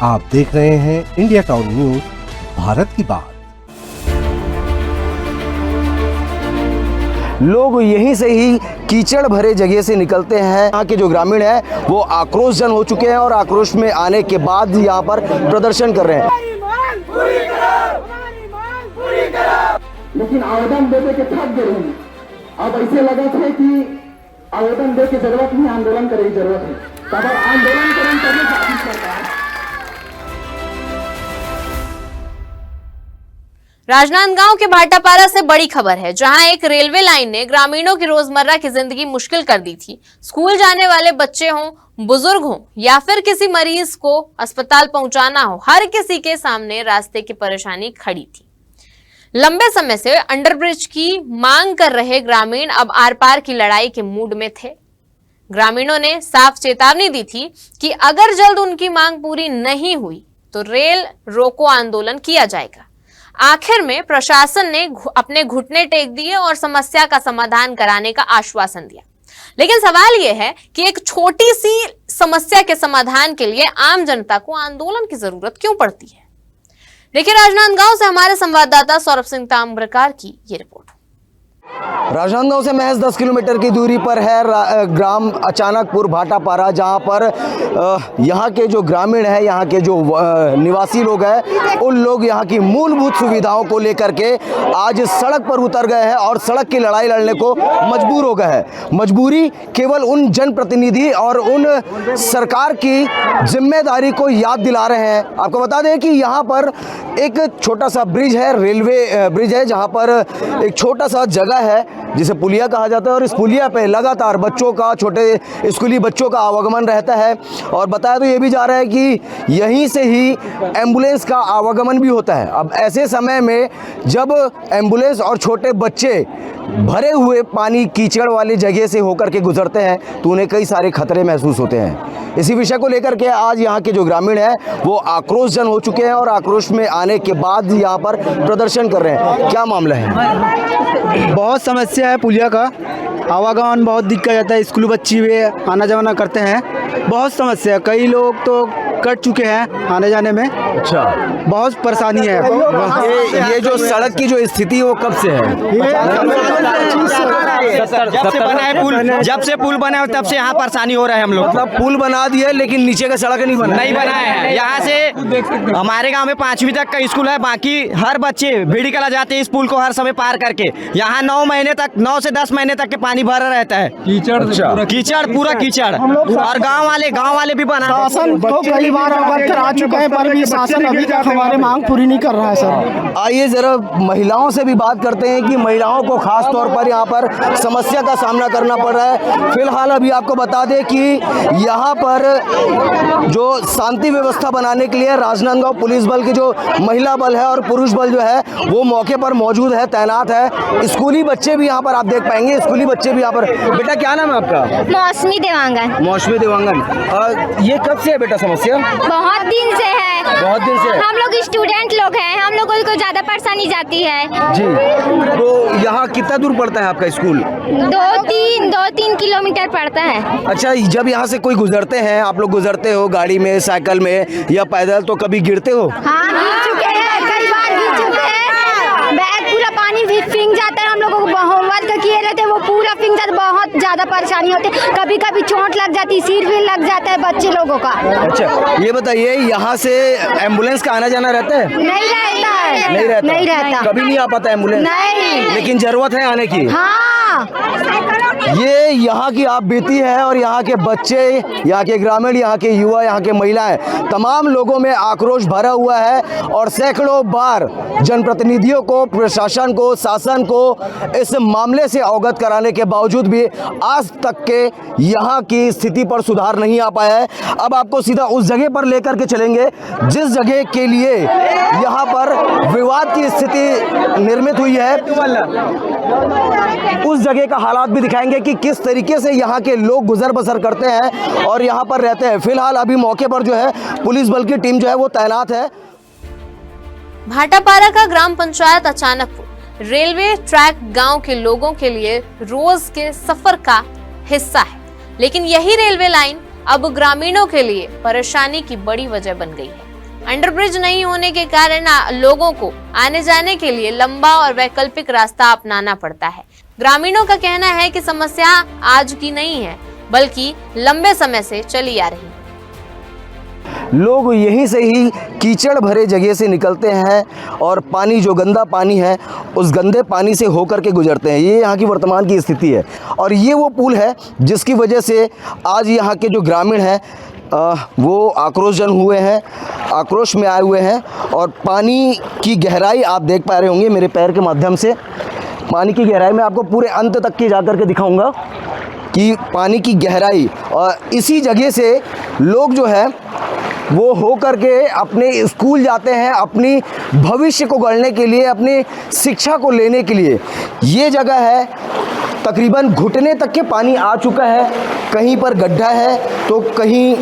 आप देख रहे हैं इंडिया टाउन न्यूज, भारत की बात। लोग यहीं से ही कीचड़ भरे जगह से निकलते हैं। यहाँ के जो ग्रामीण हैं वो आक्रोशजन हो चुके हैं और आक्रोश में आने के बाद यहाँ पर प्रदर्शन कर रहे हैं। लेकिन आवेदन देने के थक गए हैं। अब ऐसे लगा था कि आवेदन दे की जरूरत नहीं, आंदोलन करने की जरूरत है। अगर आंदोलन करें तभी शादी करता है। राजनांदगांव के भाटापारा से बड़ी खबर है, जहां एक रेलवे लाइन ने ग्रामीणों की रोजमर्रा की जिंदगी मुश्किल कर दी थी। स्कूल जाने वाले बच्चे हों, बुजुर्ग हों या फिर किसी मरीज को अस्पताल पहुंचाना हो, हर किसी के सामने रास्ते की परेशानी खड़ी थी। लंबे समय से अंडरब्रिज की मांग कर रहे ग्रामीण अब आर पार की लड़ाई के मूड में थे। ग्रामीणों ने साफ चेतावनी दी थी कि अगर जल्द उनकी मांग पूरी नहीं हुई तो रेल रोको आंदोलन किया जाएगा। आखिर में प्रशासन ने अपने घुटने टेक दिए और समस्या का समाधान कराने का आश्वासन दिया। लेकिन सवाल यह है कि एक छोटी सी समस्या के समाधान के लिए आम जनता को आंदोलन की जरूरत क्यों पड़ती है? देखिए राजनांदगांव से हमारे संवाददाता सौरभ सिंह ताम्रकार की ये रिपोर्ट। राजनांदगांव से महज 10 किलोमीटर की दूरी पर है ग्राम अचानकपुर भाटापारा, जहां पर यहां के जो ग्रामीण हैं, यहां के जो निवासी लोग हैं, उन लोग यहां की मूलभूत सुविधाओं को लेकर के आज सड़क पर उतर गए हैं और सड़क की लड़ाई लड़ने को मजबूर हो गए हैं। मजबूरी केवल उन जनप्रतिनिधि और उन सरकार की जिम्मेदारी को याद दिला रहे हैं। आपको बता दें कि यहाँ पर एक छोटा सा ब्रिज है, रेलवे ब्रिज है, जहाँ पर एक छोटा सा जगह है जिसे पुलिया कहा जाता है और इस पुलिया पे लगातार बच्चों का, छोटे स्कूली बच्चों का आवागमन रहता है। और बताया तो ये भी जा रहा है कि यहीं से ही एम्बुलेंस का आवागमन भी होता है। अब ऐसे समय में जब एम्बुलेंस और छोटे बच्चे भरे हुए पानी कीचड़ वाली जगह से होकर के गुजरते हैं तो उन्हें कई सारे खतरे महसूस होते हैं। इसी विषय को लेकर के आज यहाँ के जो ग्रामीण हैं वो आक्रोशजन हो चुके हैं और आक्रोश में आने के बाद यहाँ पर प्रदर्शन कर रहे हैं। क्या मामला है? बहुत समस्या है, पुलिया का आवागमन बहुत दिक्कत जाता है, स्कूल बच्चे भी आना जाना करते हैं, बहुत समस्या है। कई लोग तो कट चुके हैं आने जाने में। अच्छा, बहुत परेशानी है। ये जो सड़क की जो स्थिति है वो कब से है? जब से बना है पुल, जब से पुल बना है तब से यहाँ परेशानी हो रहा है हम लोग। मतलब पुल बना दिया लेकिन नीचे का सड़क नहीं बनाया है। यहाँ से हमारे गांव में 5वीं तक का स्कूल है, बाकी हर बच्चे बीड़ी कला जाते हैं इस पुल को हर समय पार करके। यहाँ 9 से 10 महीने तक के पानी भरा रहता है, कीचड़ पूरा कीचड़। और गाँव वाले भी बना कई बार अवगत करा चुके हैं पर भी शासन अभी तक हमारी मांग पूरी नहीं कर रहा है। सर आइए जरा महिलाओं से भी बात करते हैं कि महिलाओं को खास तौर पर यहाँ पर समस्या का सामना करना पड़ रहा है। फिलहाल अभी आपको बता दें कि यहाँ पर जो शांति व्यवस्था बनाने के लिए राजनांदगांव पुलिस बल की जो महिला बल है और पुरुष बल जो है वो मौके पर मौजूद है, तैनात है। स्कूली बच्चे भी यहाँ पर आप देख पाएंगे, स्कूली बच्चे भी यहाँ पर। बेटा क्या नाम है आपका? मौसमी देवांगन। मौसमी देवांगन। ये कब से है बेटा समस्या? बहुत दिन से है। बहुत दिन से? हम लोग स्टूडेंट लोग हैं, हम लोगों को ज्यादा परेशानी जाती है जी। तो यहाँ कितना दूर पड़ता है आपका स्कूल? 2-3 किलोमीटर पड़ता है। अच्छा, जब यहाँ से कोई गुजरते हैं, आप लोग गुजरते हो गाड़ी में, साइकिल में या पैदल, तो कभी गिरते हो? हाँ, गिर चुके हैं, कई बार गिर चुके हैं। बैग पूरा पानी भी फिंग जाता है। हम लोगों को होमवर्क किए रहते हैं वो पूरा फिंग जाता है, बहुत ज्यादा परेशानी होती है। कभी कभी चोट लग जाती, सिर भी लग जाता है बच्चे लोगों का। अच्छा, ये बताइए यहाँ से एम्बुलेंस का आना जाना रहता है? नहीं रहता है। नहीं रहता। कभी नहीं आ पाता एम्बुलेंस? नहीं। लेकिन जरूरत है आने की? हाँ। ये यहाँ की आप बीती है और यहाँ के बच्चे, यहाँ के ग्रामीण, यहाँ के युवा, यहाँ के महिलाएं, तमाम लोगों में आक्रोश भरा हुआ है। और सैकड़ों बार जनप्रतिनिधियों को, प्रशासन को, शासन को इस मामले से अवगत कराने के बावजूद भी आज तक के यहाँ की स्थिति पर सुधार नहीं आ पाया है। अब आपको सीधा उस जगह पर लेकर के चलेंगे जिस जगह के लिए यहाँ पर विवाद की स्थिति निर्मित हुई है। उस जगह का हालात भी दिखाएंगे कि किस तरीके से यहाँ के लोग गुजर बसर करते हैं और यहाँ पर रहते हैं। फिलहाल अभी मौके पर जो है पुलिस बल की टीम जो है वो तैनात है। भाटापारा का ग्राम पंचायत अचानकपुर रेलवे ट्रैक गांव के लोगों के लिए रोज के सफर का हिस्सा है, लेकिन यही रेलवे लाइन अब ग्रामीणों के लिए परेशानी की बड़ी वजह बन गई है। अंडरब्रिज नहीं होने के कारण लोगों को आने जाने के लिए लंबा और वैकल्पिक रास्ता अपनाना पड़ता है। ग्रामीणों का कहना है कि समस्या आज की नहीं है, बल्कि लंबे समय से चली आ रही है। लोग यहीं से ही कीचड़ भरे जगह से निकलते हैं और पानी, जो गंदा पानी है, उस गंदे पानी से होकर के गुजरते हैं। ये यहाँ की वर्तमान की स्थिति है और ये वो पुल है जिसकी वजह से आज यहाँ के जो ग्रामीण हैं वो आक्रोशजन हुए हैं, आक्रोश में आए हुए हैं। और पानी की गहराई आप देख पा रहे होंगे मेरे पैर के माध्यम से। पानी की गहराई मैं आपको पूरे अंत तक की जा कर के दिखाऊंगा कि पानी की गहराई, और इसी जगह से लोग जो है वो हो करके अपने स्कूल जाते हैं, अपनी भविष्य को गढ़ने के लिए, अपनी शिक्षा को लेने के लिए। ये जगह है तकरीबन घुटने तक के पानी आ चुका है, कहीं पर गड्ढा है तो कहीं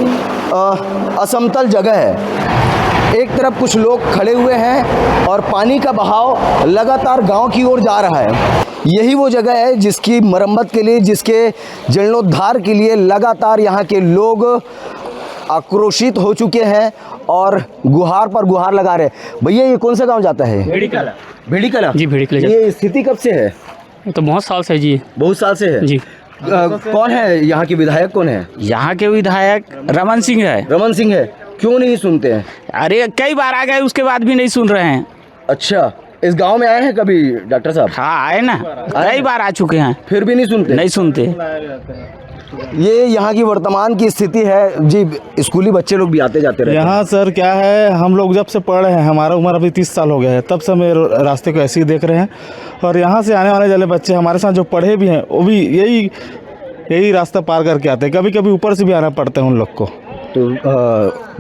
असमतल जगह है। एक तरफ कुछ लोग खड़े हुए हैं और पानी का बहाव लगातार गांव की ओर जा रहा है। यही वो जगह है जिसकी मरम्मत के लिए, जिसके जीर्णोद्धार के लिए लगातार यहाँ के लोग आक्रोशित हो चुके हैं और गुहार पर गुहार लगा रहे हैं। भैया ये कौन सा गांव जाता है? भेड़ीकला। भेड़ीकला जी, भेड़ीकला। ये स्थिति कब से है? तो बहुत साल से जी। बहुत साल से है जी। कौन है यहाँ के विधायक? कौन है यहाँ के विधायक? रमन सिंह है। रमन सिंह है। क्यों नहीं सुनते हैं? अरे कई बार आ गए, उसके बाद भी नहीं सुन रहे हैं। अच्छा, इस गांव में आए हैं कभी डॉक्टर साहब? हाँ आए ना, कई बार आ चुके हैं, फिर भी नहीं सुनते? नहीं सुनते। ये यहाँ की वर्तमान की स्थिति है जी। स्कूली बच्चे लोग भी आते जाते रहते हैं यहाँ। सर क्या है, हम लोग जब से पढ़ रहे हैं, हमारा उम्र अभी 30 साल हो गया है, तब से हम रास्ते को ऐसे ही देख रहे हैं। और यहाँ से आने वाले वाले बच्चे हमारे साथ जो पढ़े भी हैं वो भी यही रास्ता पार करके आते हैं। कभी कभी ऊपर से भी आना पड़ता है उन लोग को। तो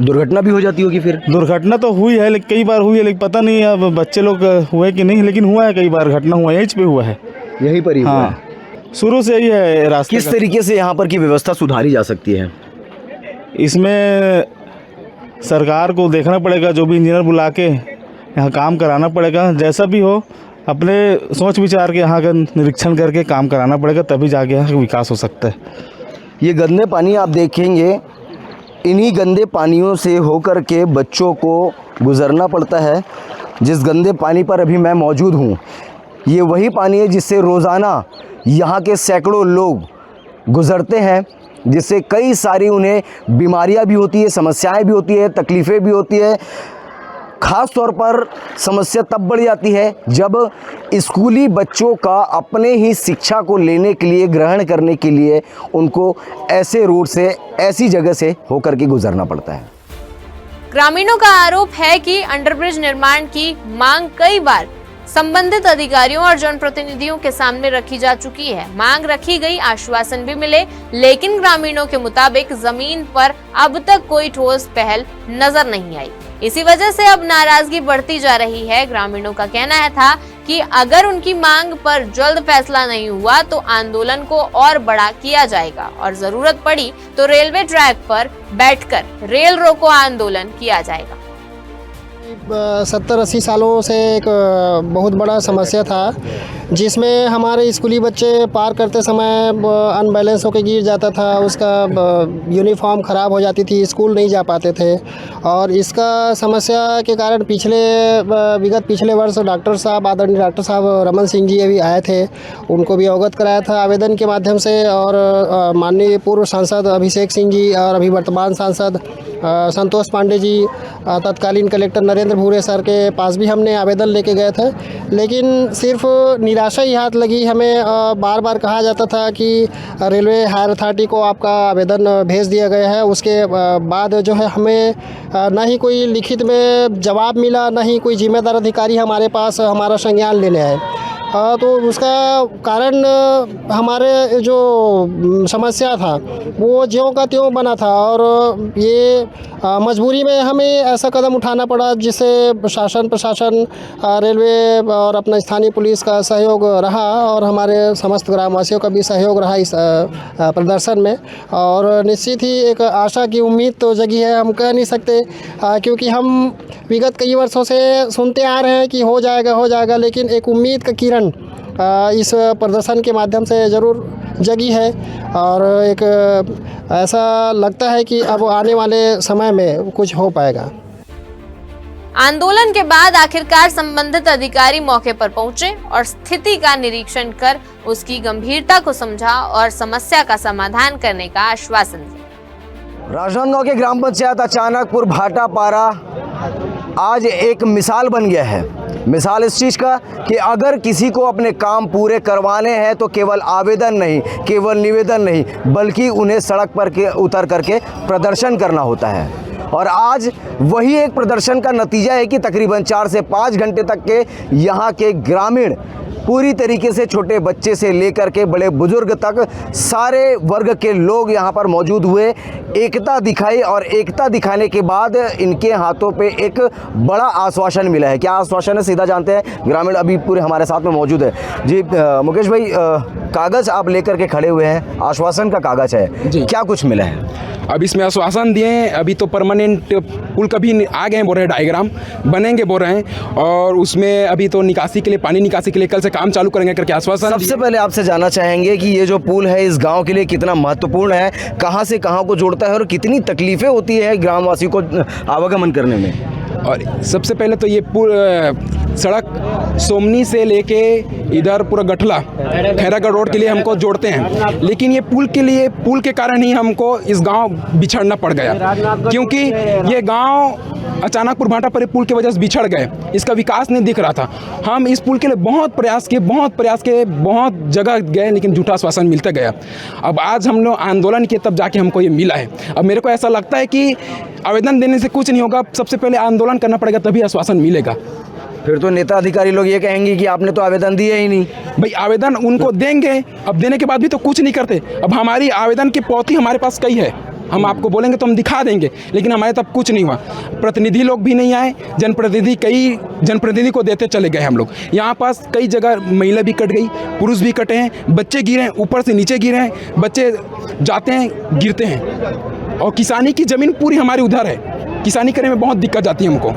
दुर्घटना भी हो जाती होगी फिर? दुर्घटना तो हुई है, लेकिन कई बार हुई है, लेकिन पता नहीं अब बच्चे लोग हुए कि नहीं, लेकिन हुआ है, कई बार घटना हुआ है, यहीं पे हुआ है, यहीं पर ही हुआ है। शुरू से यही है रास्ता। किस तरीके से यहाँ पर की व्यवस्था सुधारी जा सकती है? इसमें सरकार को देखना पड़ेगा, जो भी इंजीनियर बुला के यहाँ काम कराना पड़ेगा। जैसा भी हो अपने सोच विचार के यहाँ का निरीक्षण करके काम कराना पड़ेगा, तभी जाके यहाँ का विकास हो सकता है। ये गंदे पानी आप देखेंगे, इन्हीं गंदे पानियों से होकर के बच्चों को गुजरना पड़ता है। जिस गंदे पानी पर अभी मैं मौजूद हूँ, ये वही पानी है जिससे रोज़ाना यहाँ के सैकड़ों लोग गुजरते हैं, जिससे कई सारी उन्हें बीमारियाँ भी होती है, समस्याएं भी होती है, तकलीफ़ें भी होती है। ख़ास तौर पर समस्या तब बढ़ जाती है जब स्कूली बच्चों का अपने ही शिक्षा को लेने के लिए, ग्रहण करने के लिए उनको ऐसे रूट से, ऐसी जगह से होकर के गुजरना पड़ता है। ग्रामीणों का आरोप है कि अंडरब्रिज निर्माण की मांग कई बार संबंधित अधिकारियों और जनप्रतिनिधियों के सामने रखी जा चुकी है। मांग रखी गई, आश्वासन भी मिले, लेकिन ग्रामीणों के मुताबिक जमीन पर अब तक कोई ठोस पहल नजर नहीं आई। इसी वजह से अब नाराजगी बढ़ती जा रही है। ग्रामीणों का कहना था कि अगर उनकी मांग पर जल्द फैसला नहीं हुआ तो आंदोलन को और बड़ा किया जाएगा और जरूरत पड़ी तो रेलवे ट्रैक पर बैठकर रेल रोको आंदोलन किया जाएगा। 70-80 सालों से एक बहुत बड़ा समस्या था, जिसमें हमारे स्कूली बच्चे पार करते समय अनबैलेंस होकर गिर जाता था, उसका यूनिफॉर्म ख़राब हो जाती थी, स्कूल नहीं जा पाते थे। और इसका समस्या के कारण पिछले वर्ष डॉक्टर साहब, आदरणीय डॉक्टर साहब रमन सिंह जी अभी आए थे, उनको भी अवगत कराया था आवेदन के माध्यम से। और माननीय पूर्व सांसद अभिषेक सिंह जी और अभी वर्तमान सांसद संतोष पांडे जी, तत्कालीन कलेक्टर नरेंद्र भूरे सर के पास भी हमने आवेदन लेके गए थे, लेकिन सिर्फ निराशा ही हाथ लगी। हमें बार बार कहा जाता था कि रेलवे हायर अथॉरिटी को आपका आवेदन भेज दिया गया है। उसके बाद जो है हमें ना ही कोई लिखित में जवाब मिला, ना ही कोई जिम्मेदार अधिकारी हमारे पास हमारा संज्ञान लेने आए। तो उसका कारण हमारे जो समस्या था वो ज्यों का त्यों बना था और ये मजबूरी में हमें ऐसा कदम उठाना पड़ा जिससे शासन प्रशासन, रेलवे और अपना स्थानीय पुलिस का सहयोग रहा और हमारे समस्त ग्रामवासियों का भी सहयोग रहा इस प्रदर्शन में। और निश्चित ही एक आशा की उम्मीद तो जगी है, हम कह नहीं सकते क्योंकि हम विगत कई वर्षों से सुनते आ रहे हैं कि हो जाएगा, लेकिन एक उम्मीद का किरण इस प्रदर्शन के माध्यम से ज़रूर जगी है। और एक ऐसा लगता है कि अब आने वाले समय में कुछ हो पाएगा। आंदोलन के बाद आखिरकार संबंधित अधिकारी मौके पर पहुंचे और स्थिति का निरीक्षण कर उसकी गंभीरता को समझा और समस्या का समाधान करने का आश्वासन दिया। राजनांदगांव के ग्राम पंचायत अचानकपुर भाटापारा आज एक मिसाल बन गया है। मिसाल इस चीज़ का कि अगर किसी को अपने काम पूरे करवाने हैं तो केवल आवेदन नहीं, केवल निवेदन नहीं, बल्कि उन्हें सड़क पर उतर करके प्रदर्शन करना होता है। और आज वही एक प्रदर्शन का नतीजा है कि तकरीबन 4 से 5 घंटे तक के यहाँ के ग्रामीण पूरी तरीके से छोटे बच्चे से लेकर के बड़े बुजुर्ग तक सारे वर्ग के लोग यहाँ पर मौजूद हुए, एकता दिखाई और एकता दिखाने के बाद इनके हाथों पे एक बड़ा आश्वासन मिला है। क्या आश्वासन है सीधा जानते हैं, ग्रामीण अभी पूरे हमारे साथ में मौजूद है। जी मुकेश भाई, कागज़ आप लेकर के खड़े हुए हैं, आश्वासन का कागज़ है जी, क्या कुछ मिला है? अब इसमें आश्वासन दिए हैं, अभी तो परमानेंट पुल कभी आ गए हैं बोल रहे हैं, डायग्राम बनेंगे बोल रहे हैं, और उसमें अभी तो निकासी के लिए, पानी निकासी के लिए कल से काम चालू करेंगे करके आश्वासन। सबसे पहले आपसे जानना चाहेंगे कि ये जो पुल है इस गांव के लिए कितना महत्वपूर्ण है, कहां से कहां को जोड़ता है और कितनी तकलीफें होती है ग्रामवासियों को आवागमन करने में? और सबसे पहले तो ये सड़क सोमनी से लेके इधर पूरा गठला खैरागढ़ रोड के लिए हमको जोड़ते हैं, लेकिन ये पुल के कारण ही हमको इस गांव बिछड़ना पड़ गया, क्योंकि ये गांव अचानकपुर भाटापारा पुल की वजह से बिछड़ गए, इसका विकास नहीं दिख रहा था। हम इस पुल के लिए बहुत प्रयास किए, बहुत जगह गए, लेकिन झूठा आश्वासन मिलता गया। अब आज हम लोग आंदोलन किए तब जाके हमको ये मिला है। अब मेरे को ऐसा लगता है कि आवेदन देने से कुछ नहीं होगा, सबसे पहले आंदोलन करना पड़ेगा, तभी आश्वासन मिलेगा। फिर तो नेता अधिकारी लोग ये कहेंगे कि आपने तो आवेदन दिए ही नहीं। भाई आवेदन उनको देंगे, अब देने के बाद भी तो कुछ नहीं करते। अब हमारी आवेदन की प्रति हमारे पास कई है, हम आपको बोलेंगे तो हम दिखा देंगे, लेकिन हमारे तब कुछ नहीं हुआ। प्रतिनिधि लोग भी नहीं आए, कई जनप्रतिनिधि को देते चले गए हम लोग। यहाँ पास कई जगह महिला भी कट गई, पुरुष भी कटे हैं, बच्चे गिरे हैं, ऊपर से नीचे गिरे हैं, बच्चे जाते हैं गिरते हैं, और किसानी की ज़मीन पूरी हमारी उधर है, किसानी करने में बहुत दिक्कत आती है हमको।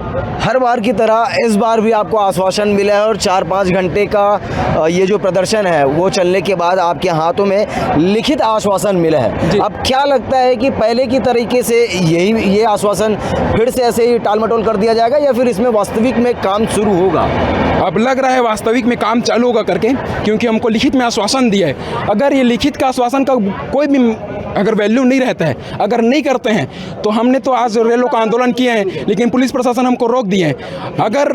हर बार की तरह इस बार भी आपको आश्वासन मिला है और 4-5 घंटे का ये जो प्रदर्शन है वो चलने के बाद आपके हाथों में लिखित आश्वासन मिला है। अब क्या लगता है कि पहले की तरीके से ये आश्वासन फिर से ऐसे ही टालमटोल कर दिया जाएगा या फिर इसमें वास्तविक में काम शुरू होगा? अब लग रहा है वास्तविक में काम चालू होगा करके, क्योंकि हमको लिखित में आश्वासन दिया है। अगर ये लिखित का आश्वासन का कोई भी अगर वैल्यू नहीं रहता है, अगर नहीं करते हैं, तो हमने तो आज रेलों का आंदोलन किए हैं, लेकिन पुलिस प्रशासन हमको रोक दिए हैं। अगर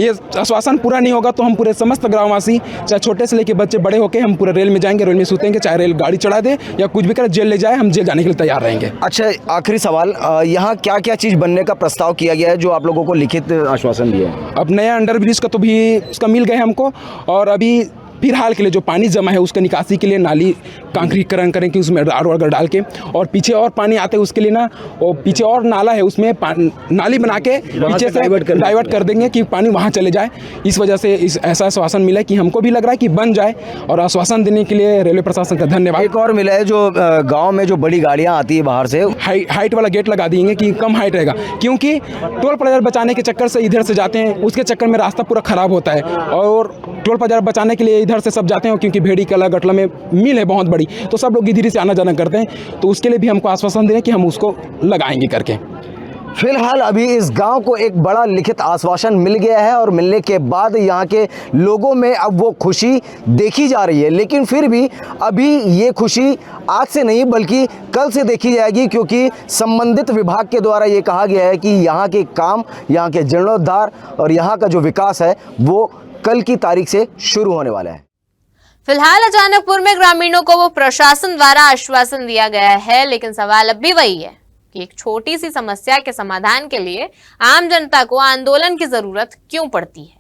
ये आश्वासन पूरा नहीं होगा तो हम पूरे समस्त ग्रामवासी, चाहे छोटे से लेके बच्चे बड़े होके, हम पूरे रेल में जाएंगे, रेल में सूतेंगे, चाहे रेल गाड़ी चढ़ा दे या कुछ भी करे, जेल ले जाए, हम जेल जाने के लिए तैयार रहेंगे। अच्छा, आखिरी सवाल, यहाँ क्या क्या चीज़ बनने का प्रस्ताव किया गया है जो आप लोगों को लिखित आश्वासन दिया है? अब नया अंडर ब्रिज का तो भी उसका मिल गया हमको, और अभी फिलहाल के लिए जो पानी जमा है उसका निकासी के लिए नाली कांक्रीकरण करें कि उसमें राड वाड डाल के, और पीछे और पानी आते हैं उसके लिए ना, और पीछे और नाला है उसमें नाली बना के पीछे से डाइवर्ट कर देंगे कि पानी वहाँ चले जाए। इस वजह से ऐसा आश्वासन मिला है कि हमको भी लग रहा है कि बन जाए, और आश्वासन देने के लिए रेलवे प्रशासन का धन्यवाद। एक और मिला है, जो गाँव में जो बड़ी गाड़ियाँ आती है बाहर से, हाइट वाला गेट लगा देंगे कि कम हाइट रहेगा, क्योंकि टोल प्लाजा बचाने के चक्कर से इधर से जाते हैं, उसके चक्कर में रास्ता पूरा ख़राब होता है, और टोल प्लाजा बचाने के लिए इधर से सब जाते हैं, क्योंकि भेड़ी कला गठला में मिल है बहुत बड़ी, तो सब लोग इधर से आना जाना करते हैं, तो उसके लिए भी हमको आश्वासन दे रहे हैं कि हम उसको लगाएंगे करके। फिलहाल अभी इस गांव को एक बड़ा लिखित आश्वासन मिल गया है, और मिलने के बाद यहाँ के लोगों में अब वो खुशी देखी जा रही है, लेकिन फिर भी अभी ये खुशी आज से नहीं बल्कि कल से देखी जाएगी, क्योंकि संबंधित विभाग के द्वारा ये कहा गया है कि यहाँ के काम, यहाँ के जीर्णोद्धार और यहाँ का जो विकास है वो कल की तारीख से शुरू होने वाला है। फिलहाल अचानकपुर में ग्रामीणों को वो प्रशासन द्वारा आश्वासन दिया गया है, लेकिन सवाल अब भी वही है कि एक छोटी सी समस्या के समाधान के लिए आम जनता को आंदोलन की जरूरत क्यों पड़ती है।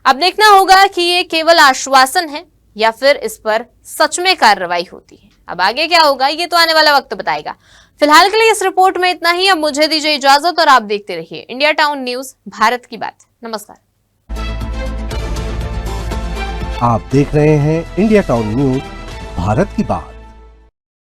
अब देखना होगा कि ये केवल आश्वासन है या फिर इस पर सच में कार्रवाई होती है। अब आगे क्या होगा ये तो आने वाला वक्त बताएगा। फिलहाल के लिए इस रिपोर्ट में इतना ही। अब मुझे दीजिए इजाजत और आप देखते रहिए इंडिया टाउन न्यूज, भारत की बात। नमस्कार। आप देख रहे हैं इंडिया टाउन न्यूज, भारत की बात।